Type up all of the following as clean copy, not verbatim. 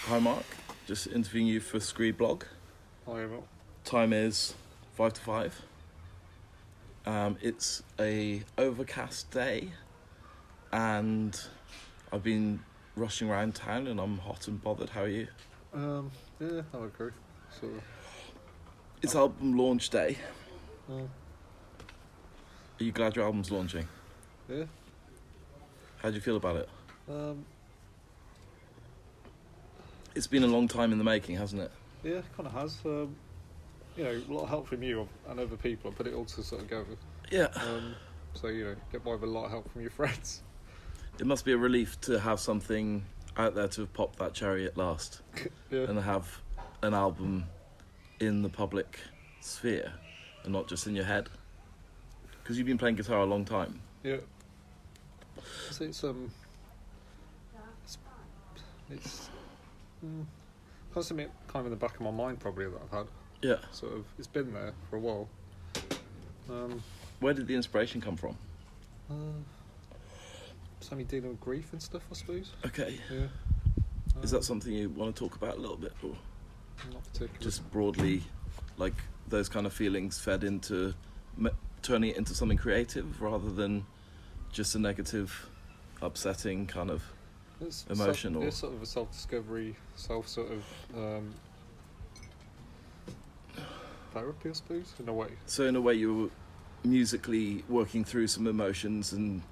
Hi Mark, just interviewing you for Scree blog. Hi, Emil. Time is 5 to 5. It's a overcast day and I've been rushing around town and I'm hot and bothered. How are you? Yeah, I agree. Sort of. It's album launch day. Uh, Are you glad your album's launching? yeah. How do you feel about it? Um, It's been a long time in the making, hasn't it? yeah, it kind of has. A lot of help from you and other people. I put it all together. Yeah. So get by with a lot of help from your friends. It must be a relief to have something out there to have popped that cherry at last. Yeah. And have an album in the public sphere and not just in your head. Because you've been playing guitar a long time. Yeah. So it's something kind of in the back of my mind probably that I've had. Yeah. Sort of, it's been there for a while. Where did the inspiration come from? Something dealing with grief and stuff, I suppose. Okay. Yeah. Is that something you want to talk about a little bit, or Not particularly. just broadly, like those kind of feelings fed into turning it into something creative rather than just a negative, upsetting kind of It's emotion, or it's sort of a self-discovery, therapy, I suppose, in a way. so in a way you were musically working through some emotions and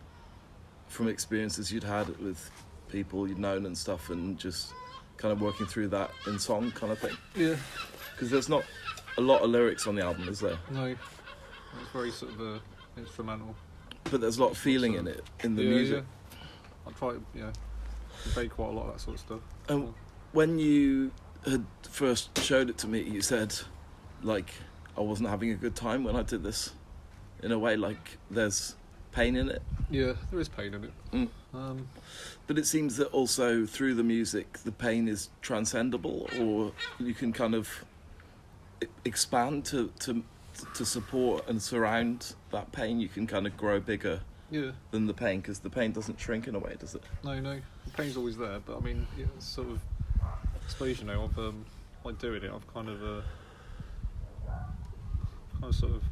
from experiences you'd had with people you'd known and stuff, and just kind of working through that in song kind of thing. Yeah. Because there's not a lot of lyrics on the album, is there? No. It's very sort of instrumental. But there's a lot of feeling in it, in the music. Yeah. I try to, convey quite a lot of that sort of stuff. And when you had first showed it to me, you said, like, I wasn't having a good time when I did this. In a way, like, there's pain in it. Yeah, there is pain in it. Mm. But it seems that also through the music, the pain is transcendable, or you can kind of expand to support and surround that pain. You can kind of grow bigger than the pain, because the pain doesn't shrink in a way, does it? No, the pain's always there, but I mean, it's sort of, I suppose, by doing it, I've kind of sort of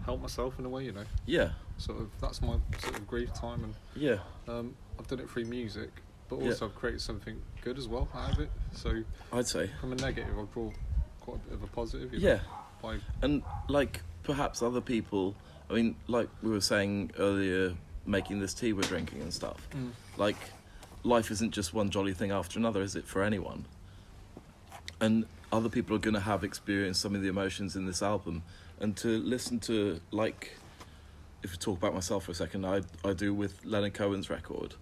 helped myself in a way, Yeah. Sort of, that's my sort of grief time, and Yeah. I've done it through music, but also I've created something good as well out of it. So I'd say from a negative, I've brought quite a bit of a positive. Yeah. By And like perhaps other people, I mean, like we were saying earlier, making this tea we're drinking and stuff, like life isn't just one jolly thing after another, is it, for anyone? And other people are going to have experienced some of the emotions in this album, and to listen to, like, if we talk about myself for a second, I do with Leonard Cohen's record.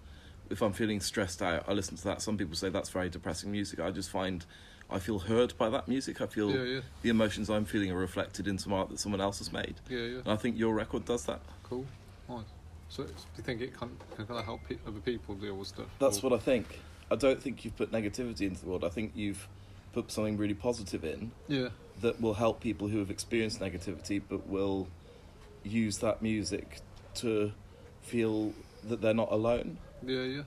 If I'm feeling stressed out, I listen to that. Some people say that's very depressing music. I just find I feel heard by that music. I feel the emotions I'm feeling are reflected in some art that someone else has made. Yeah. And I think your record does that. Cool. Nice. So do you think it can kind of help other people deal with stuff? That's what I think. I don't think you've put negativity into the world. I think you've put something really positive in that will help people who have experienced negativity, but will use that music to feel that they're not alone. Yeah.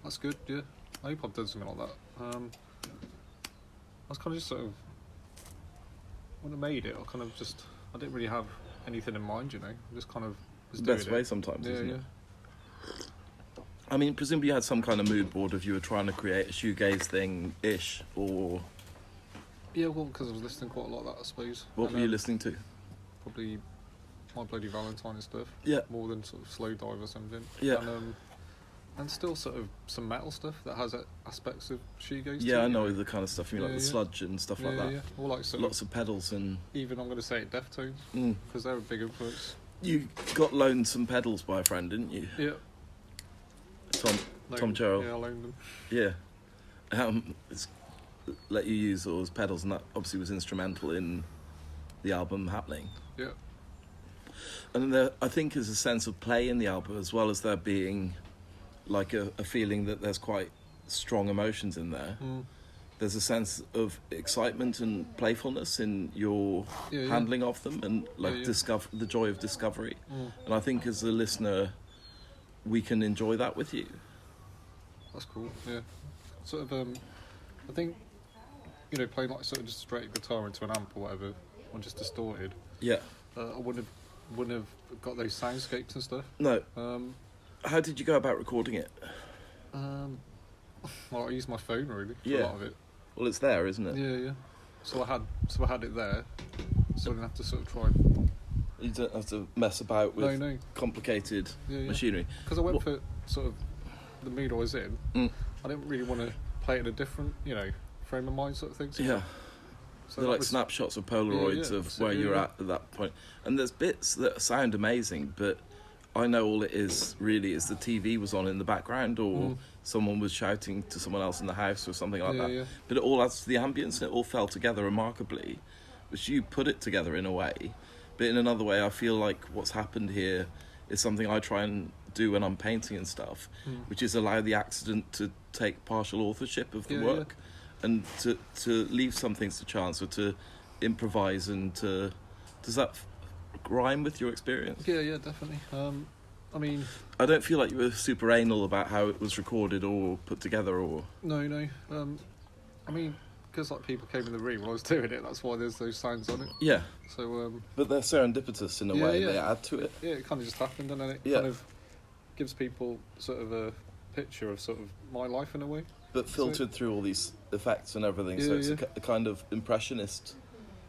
That's good. Yeah, I hope I've done something like that. I was kind of just sort of, when I made it, I didn't really have anything in mind. I just kind of was doing it. Best way sometimes, isn't it? Yeah. I mean, presumably you had some kind of mood board if you were trying to create a shoegaze thing-ish, or... Yeah, well, because I was listening quite a lot of that, I suppose. What were you listening to? Probably My Bloody Valentine and stuff. Yeah. More than sort of Slow Dive or something. Yeah. And still sort of some metal stuff that has aspects of shoegaze. Yeah, I know the kind of stuff you mean, like the sludge and stuff like that. Yeah, or like lots of pedals and... Even, I'm going to say it, Deftones, because they're a big influence. You got loaned some pedals by a friend, didn't you? Yeah. Tom Gerald. Yeah, I loaned them. Yeah. It's let you use those pedals, and that obviously was instrumental in the album happening. Yeah. And there, I think, is a sense of play in the album, as well as there being like a feeling that there's quite strong emotions in there. There's a sense of excitement and playfulness in your handling of them, and like the joy of discovery. And I think as a listener, we can enjoy that with you. That's cool. Yeah. Sort of I think, playing like sort of just straight guitar into an amp or whatever, or just distorted. Yeah. I wouldn't have got those soundscapes and stuff. No. How did you go about recording it? Well, I used my phone really for Yeah. a lot of it. Well, it's there, isn't it? Yeah. So I had it there. So I didn't have to sort of try. You don't have to mess about with No. complicated machinery. Because I went for sort of the mood I was in. I didn't really want to play it in a different, frame of mind sort of thing. So Yeah. So They're like snapshots of Polaroids of where you're at that point. And there's bits that sound amazing, but I know all it is really is the TV was on in the background, or someone was shouting to someone else in the house or something like that. Yeah. But it all adds to the ambience, and it all fell together remarkably, which you put it together in a way. But in another way, I feel like what's happened here is something I try and do when I'm painting and stuff, which is allow the accident to take partial authorship of the work. And to leave some things to chance, or to improvise, and to... Does that rhyme with your experience? Yeah, definitely. I mean... I don't feel like you were super anal about how it was recorded or put together, or... No. I mean, because like people came in the room while I was doing it, that's why there's those sounds on it. Yeah. So... But they're serendipitous in a way, they add to it. Yeah, it kind of just happened, and then it kind of gives people sort of a picture of sort of my life in a way. But filtered through all these effects and everything, so it's a kind of impressionist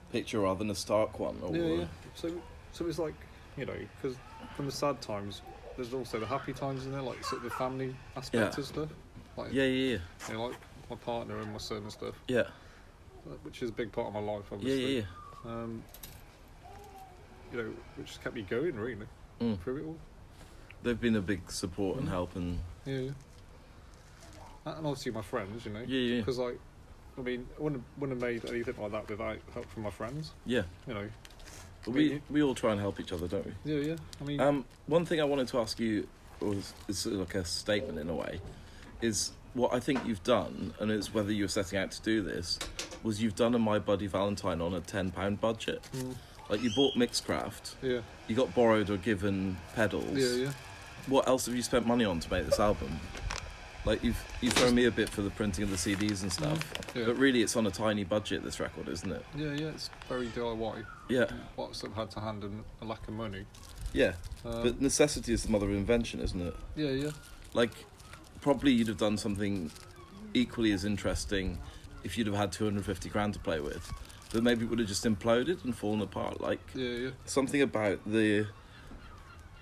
picture rather than a stark one. Or... Yeah. So it's like, because from the sad times, there's also the happy times in there, like sort of the family aspect of stuff. Like, Yeah. Like my partner and my son and stuff. Yeah. Which is a big part of my life, obviously. Yeah. Which has kept me going, really, through it all. They've been a big support and help, and... Yeah. And obviously my friends, Yeah. Because, I wouldn't have made anything like that without help from my friends. Yeah. We all try and help each other, don't we? Yeah. I mean... one thing I wanted to ask you, is like a statement in a way, is what I think you've done, and it's whether you were setting out to do this, was you've done a My Buddy Valentine on a £10 budget. Like, you bought Mixcraft. Yeah. You got borrowed or given pedals. Yeah. What else have you spent money on to make this album? Like, you've thrown me a bit for the printing of the CDs and stuff, but really it's on a tiny budget, this record, isn't it? Yeah, it's very DIY. Yeah. What sort of had to hand in a lack of money. Yeah, but necessity is the mother of invention, isn't it? Yeah. Like, probably you'd have done something equally as interesting if you'd have had 250 grand to play with, but maybe it would have just imploded and fallen apart. Like, something about the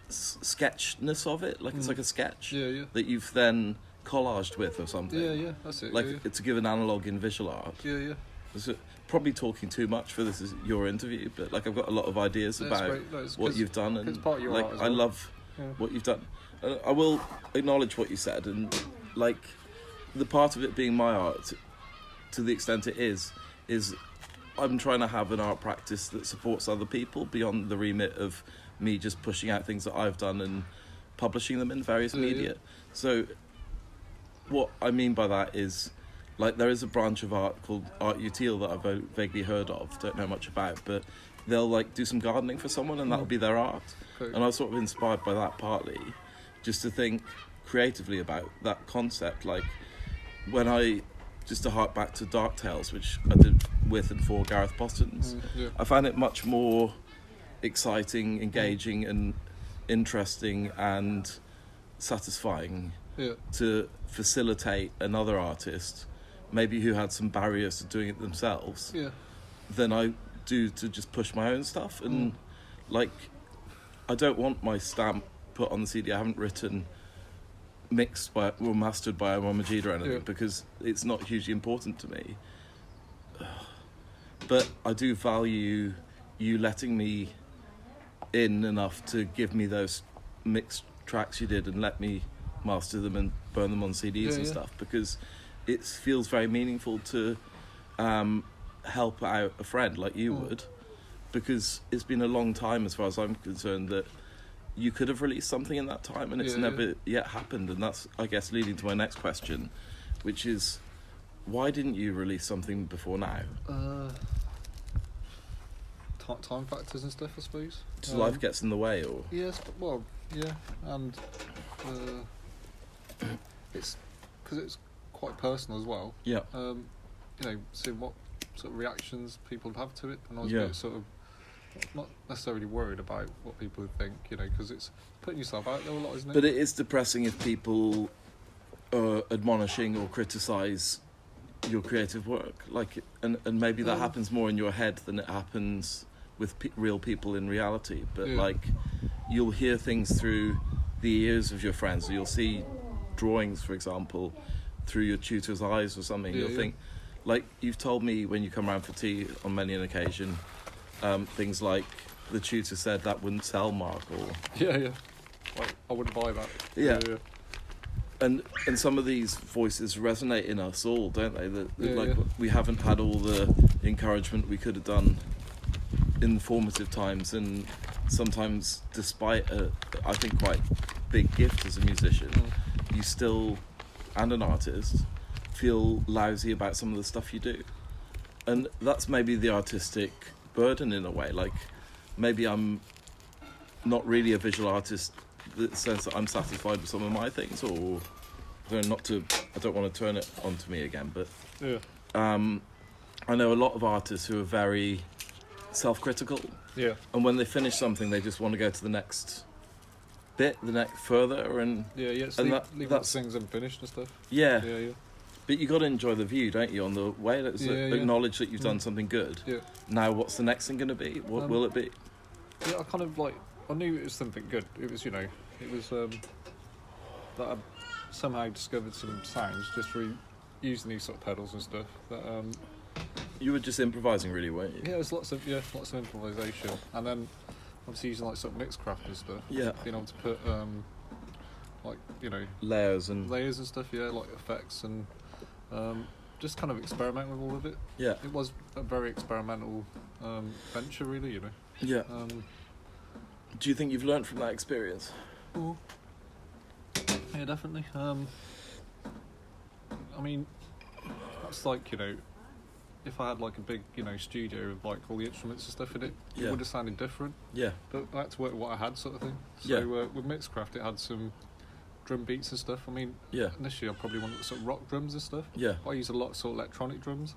sketchness of it, like it's like a sketch that you've then collaged with or something. Yeah, that's it. Like, to give an analogue in visual art. Yeah. So, probably talking too much for this is your interview, but like, I've got a lot of ideas about what you've done, and it's part of your like, art as I well. love what you've done. I will acknowledge what you said, and like, the part of it being my art, to the extent it is I'm trying to have an art practice that supports other people beyond the remit of me just pushing out things that I've done and publishing them in various media. So what I mean by that is, like, there is a branch of art called Art Utile that I've vaguely heard of, don't know much about, but they'll like do some gardening for someone and that'll be their art. And I was sort of inspired by that partly, just to think creatively about that concept. Like, when just to hark back to Dark Tales, which I did with and for Gareth Botton's, I found it much more exciting, engaging and interesting and satisfying to facilitate another artist, maybe who had some barriers to doing it themselves, than I do to just push my own stuff. And like, I don't want my stamp put on the CD. I haven't written mixed by or mastered by Omar Majid or anything, because it's not hugely important to me. But I do value you letting me in enough to give me those mixed tracks you did and let me master them and burn them on CDs and stuff, because it feels very meaningful to help out a friend like you would, because it's been a long time, as far as I'm concerned, that you could have released something in that time and it's never yet happened. And that's, I guess, leading to my next question, which is, why didn't you release something before now? Time factors and stuff, I suppose. Does life gets in the way, or? Yes, well, and it's because it's quite personal as well. Yeah. seeing what sort of reactions people would have to it, and I was Yeah. a bit sort of not necessarily worried about what people would think, because it's putting yourself out there a lot, isn't it? But it is depressing if people are admonishing or criticise your creative work, and maybe that happens more in your head than it happens with real people in reality. But you'll hear things through the ears of your friends, or you'll see drawings, for example, through your tutor's eyes or something. You'll think, like you've told me when you come around for tea on many an occasion, things like the tutor said that wouldn't sell, Mark, or like, I wouldn't buy that. Yeah. And some of these voices resonate in us all, don't they? That we haven't had all the encouragement we could have done in formative times, and sometimes, despite I think quite big gift as a musician, you still, and an artist, feel lousy about some of the stuff you do, and that's maybe the artistic burden in a way. Like, maybe I'm not really a visual artist in the sense that I'm satisfied with some of my things, or I don't want to turn it onto me again, but I know a lot of artists who are very self-critical, and when they finish something they just want to go to the next bit, the next further, and leave that's things unfinished and stuff. But you got to enjoy the view, don't you, on the way. Let's acknowledge that you've done something good. Now what's the next thing going to be? What will it be? I kind of I knew it was something good. It was that I somehow discovered some sounds just through using these sort of pedals and stuff. That you were just improvising, really, weren't you? Yeah, there's lots of improvisation, and then obviously using sort of Mixcraft and stuff. Yeah. Being able to put layers and stuff. Like effects and just kind of experiment with all of it. Yeah. It was a very experimental venture, really. Yeah. Do you think you've learned from that experience? Yeah, definitely. I mean, that's like, if I had like a big, studio with like all the instruments and stuff in it, it would have sounded different. Yeah. But I had to work with what I had, sort of thing. So with Mixcraft, it had some drum beats and stuff. I mean, initially I probably wanted sort of rock drums and stuff. Yeah. But I used a lot of sort of electronic drums.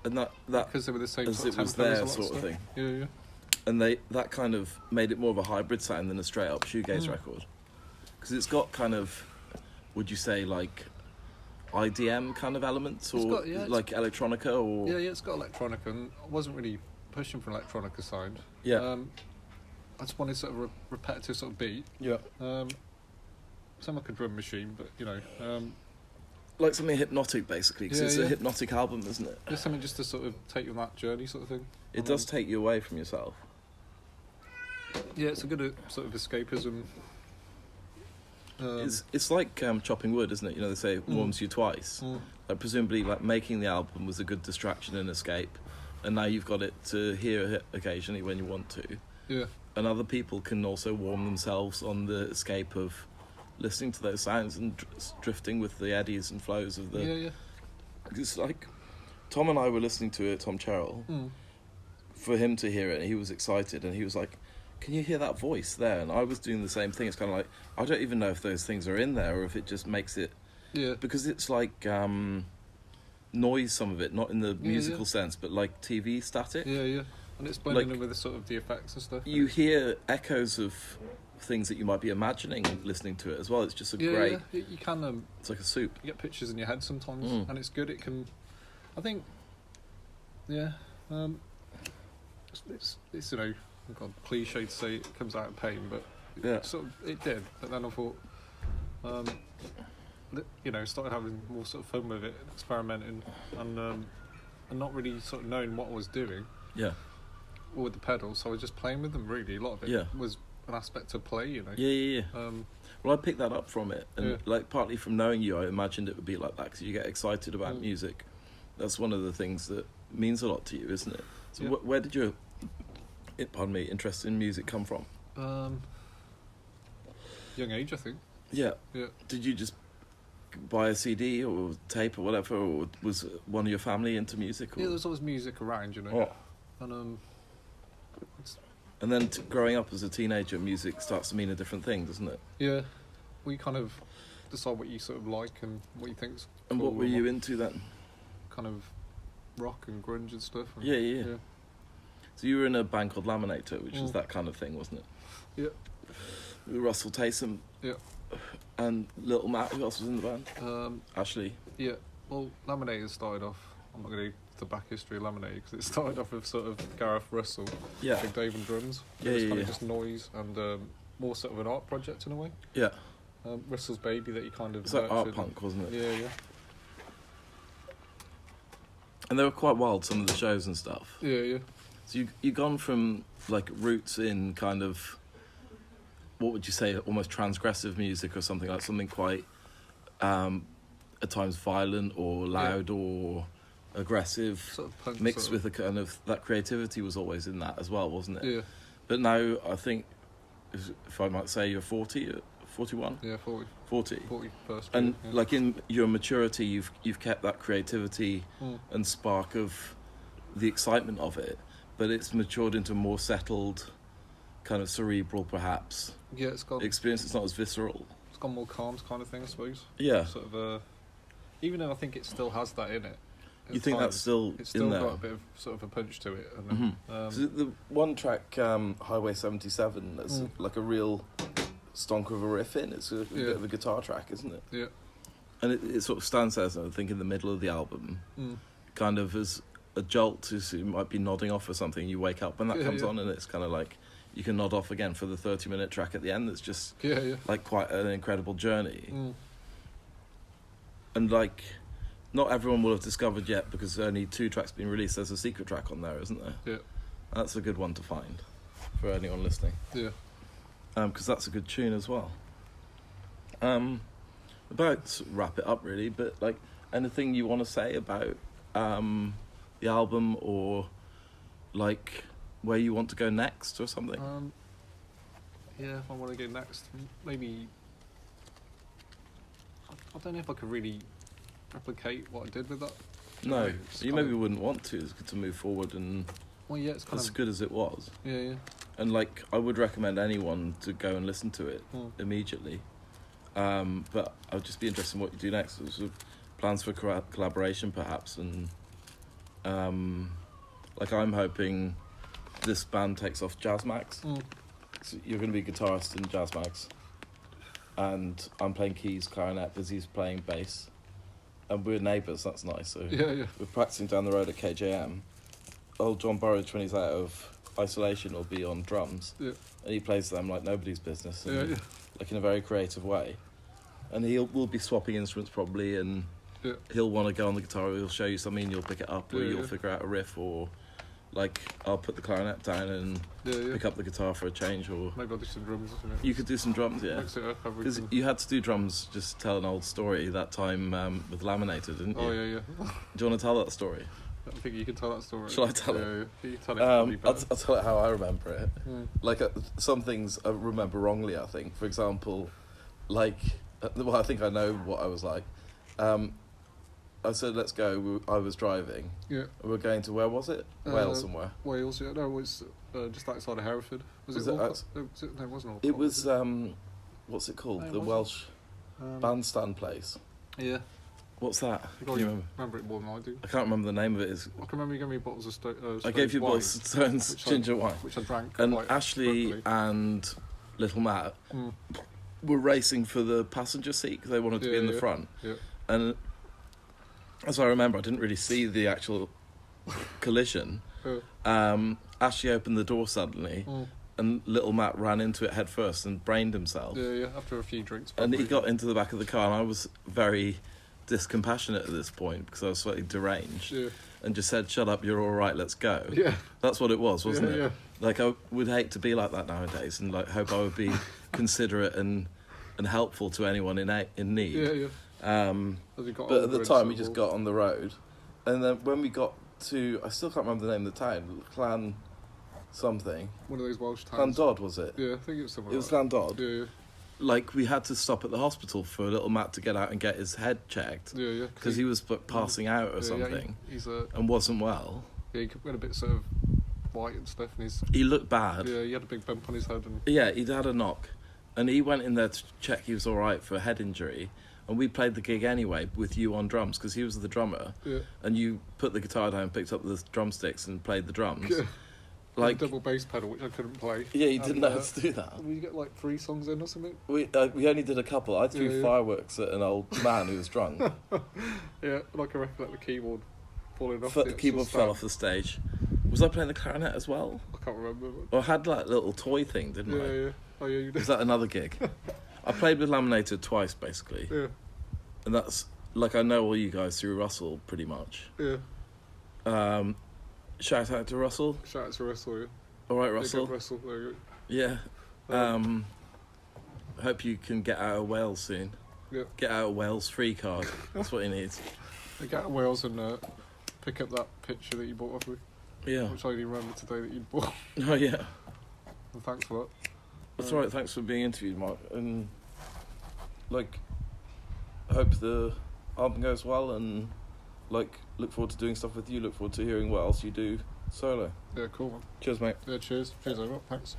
And that because they were the same as sort of it was their sort of thing. Yeah. And that kind of made it more of a hybrid sound than a straight up shoegaze record, because it's got kind of, would you say, like IDM kind of elements, or like electronica, or it's got electronica, and I wasn't really pushing for an electronica sound. I just wanted sort of a repetitive sort of beat. Sound like a drum machine, but like something hypnotic, basically, because it's a hypnotic album, isn't it? Just something just to sort of take you on that journey, sort of thing. It does take you away from yourself. Yeah, it's a good sort of escapism. It's like chopping wood, isn't it? They say it warms you twice. Like, presumably, like making the album was a good distraction and escape, and now you've got it to hear occasionally when you want to. Yeah. And other people can also warm themselves on the escape of listening to those sounds and drifting with the eddies and flows of the. Yeah. It's like Tom and I were listening to it, Tom Cherrell, for him to hear it, and he was excited, and he was like, "Can you hear that voice there?" And I was doing the same thing. It's kind of like, I don't even know if those things are in there or if it just makes it. Yeah. Because it's like noise, some of it, not in the musical sense, but like TV static. Yeah. And it's blending in with the sort of the effects and stuff. You hear echoes of things that you might be imagining listening to it as well. It's just a great. Yeah. You can. It's like a soup. You get pictures in your head sometimes, and it's good. It can. I think. Yeah. It's God, cliche to say it comes out of pain, but it did. But then I thought, started having more sort of fun with it, experimenting, and not really sort of knowing what I was doing. Yeah. Or with the pedals, so I was just playing with them. Really, a lot of it was an aspect of play. Yeah. Well, I picked that up from it, and like partly from knowing you, I imagined it would be like that because you get excited about music. That's one of the things that means a lot to you, isn't it? So where did your interest in music come from? Young age, I think. Yeah. Did you just buy a CD or tape or whatever, or was one of your family into music? Or? Yeah, there's always music around, and and then growing up as a teenager, music starts to mean a different thing, doesn't it? Yeah, we kind of decide what you sort of like and what you think's And cool. what were you into then? Kind of rock and grunge and stuff. And, Yeah. So you were in a band called Laminator, which was Mm. that kind of thing, wasn't it? Yeah. With Russell Taysom. Yeah. And Little Matt, who else was in the band? Ashley. Yeah. Well, Laminator started off. I'm not going to do the back history of Laminator because it started off with sort of Gareth Russell, Yeah. Big Dave and drums. Yeah, It was yeah, kind yeah. of just noise and more sort of an art project in a way. Yeah. Russell's baby that he kind of. It's like art nurtured. punk, wasn't it? Yeah. And they were quite wild, some of the shows and stuff. Yeah. So you've gone from like roots in kind of, what would you say, almost transgressive music or something, like something quite at times violent or loud or aggressive, Sort of punk. mixed sort with a kind of, that creativity was always in that as well, wasn't it? Yeah. But now I think, if I might say, you're 40, 41? Yeah. 40. 40. 41st. And yeah. like in your maturity, you've kept that creativity Mm. and spark of the excitement of it, but it's matured into a more settled, kind of cerebral, perhaps, Yeah, it's gone. experience. It's not as visceral. It's gone more calm kind of thing, I suppose. Yeah. Sort of. Even though I think it still has that in it. You at think that's times, still It's still in there? got a bit of sort of a punch to it. And Mhm. So the one track, Highway 77, is Mm. like a real stonk of a riff in. It's a bit of a guitar track, isn't it? Yeah. And it sort of stands there, I think, in the middle of the album, Mm. kind of as a jolt to, so you might be nodding off or something. You wake up when that Yeah, comes yeah. on, and it's kind of like you can nod off again for the 30-minute track at the end. That's just Yeah. like quite an incredible journey. Mm. And like, not everyone will have discovered yet, because only 2 tracks been released. There's a secret track on there, isn't there? Yeah. That's a good one to find for anyone listening. Yeah. Because that's a good tune as well. About to wrap it up really, but like, anything you want to say about the album, or like where you want to go next or something? Yeah, if I want to go next, maybe. I don't know if I could really replicate what I did with that. No, It's you kind maybe of- wouldn't want to. It's good to move forward, and Well, yeah, it's kind as of. good as it was. Yeah. And like, I would recommend anyone to go and listen to it Mm. immediately. But I'd just be interested in what you do next. So plans for collaboration, perhaps, and like, I'm hoping this band takes off Jazz Max. Mm. So you're going to be guitarist in Jazz Max, and I'm playing keys, clarinet, because he's playing bass, and we're neighbours. That's nice. So Yeah. we're practicing down the road at KJM. Old John Burridge, when he's out of isolation, will be on drums, Yeah. and he plays them like nobody's business, and Yeah. like in a very creative way. And we'll be swapping instruments probably, and Yeah. he'll want to go on the guitar, or he'll show you something and you'll pick it up, or Yeah, you'll yeah. figure out a riff, or like I'll put the clarinet down and Yeah. pick up the guitar for a change, or Maybe I'll do some drums. you could do some drums, yeah. Mix it up. Have Because you had to do drums, just to tell an old story that time with Laminator, didn't you? Oh yeah. Do you want to tell that story? I think you can tell that story. Shall I tell it? Yeah. You can tell it. Probably I'll better. tell it how I remember it. Mm. Like, some things I remember wrongly, I think. For example, like, well, I think I know what I was like. I said, let's go. I was driving. Yeah. We were going to, where was it? Wales somewhere. Wales. Yeah. No, it was just outside of Hereford. Was Was it? it Walcott? No, it wasn't. Walcott, It was, what's it called? No, it The wasn't. Welsh Um, bandstand place. Yeah. What's that? You Can you remember? remember it more than I do. I can't remember the name of it. I can remember you gave me bottles of I gave you wine, bottles of Stones which I- ginger wine. which I drank. And quite Ashley quickly. and Little Matt Mm. were racing for the passenger seat because they wanted to be Yeah, in the yeah. front. Yeah. And as I remember, I didn't really see the actual collision. Ashley opened the door suddenly, Mm. and Little Matt ran into it head first and brained himself. Yeah. After a few drinks. And he probably. got into the back of the car, and I was very discompassionate at this point because I was slightly deranged, Yeah. and just said, "Shut up, you're all right, let's go." Yeah. That's what it was, wasn't Yeah, it? yeah. Like, I would hate to be like that nowadays, and like hope I would be considerate and helpful to anyone in need. Yeah. Yeah. As he got But at older the and time, sort we of just all- got on the road, and then when we got to, I still can't remember the name of the town, Clan something. one of those Welsh Clan towns. Dodd, was it? Yeah, I think it was somewhere. It was like Clan Dodd. that. Yeah. Like, we had to stop at the hospital for Little Matt to get out and get his head checked Yeah. because he was passing out or something He's and wasn't well. he went a bit sort of white and stuff, and he's He looked bad. yeah, he had a big bump on his head, and Yeah, he'd had a knock, and he went in there to check he was all right for a head injury, and we played the gig anyway with you on drums because he was the drummer, and you put the guitar down, picked up the drumsticks, and played the drums. Yeah. Like double bass pedal, which I couldn't play. Yeah, you didn't know how to do that. We get like 3 songs in or something. We only did a couple. I threw fireworks at an old man who was drunk. Yeah, like I recollect the keyboard falling off. The keyboard fell off the stage. Was I playing the clarinet as well? I can't remember. Well, I had like a little toy thing, didn't I? Yeah. Oh yeah, you did. Was that another gig? I played with Laminated twice, basically. Yeah. And that's like I know all you guys through Russell, pretty much. Yeah. Shout out to Russell. Shout out to Russell. Yeah. All right, Russell. Russell. There you go. Yeah. Hope you can get out of Wales soon. Yeah. Get out of Wales free card. That's what he needs. Get out of Wales and pick up that picture that you bought off me. Yeah. Which I only remember today that you bought. Oh yeah. Well, thanks for that. That's all right. Thanks for being interviewed, Mark. And like, I hope the album goes well, and like, look forward to doing stuff with you. Look forward to hearing what else you do solo. Yeah, cool, man. Cheers, mate. Yeah, cheers. Cheers, over. Thanks.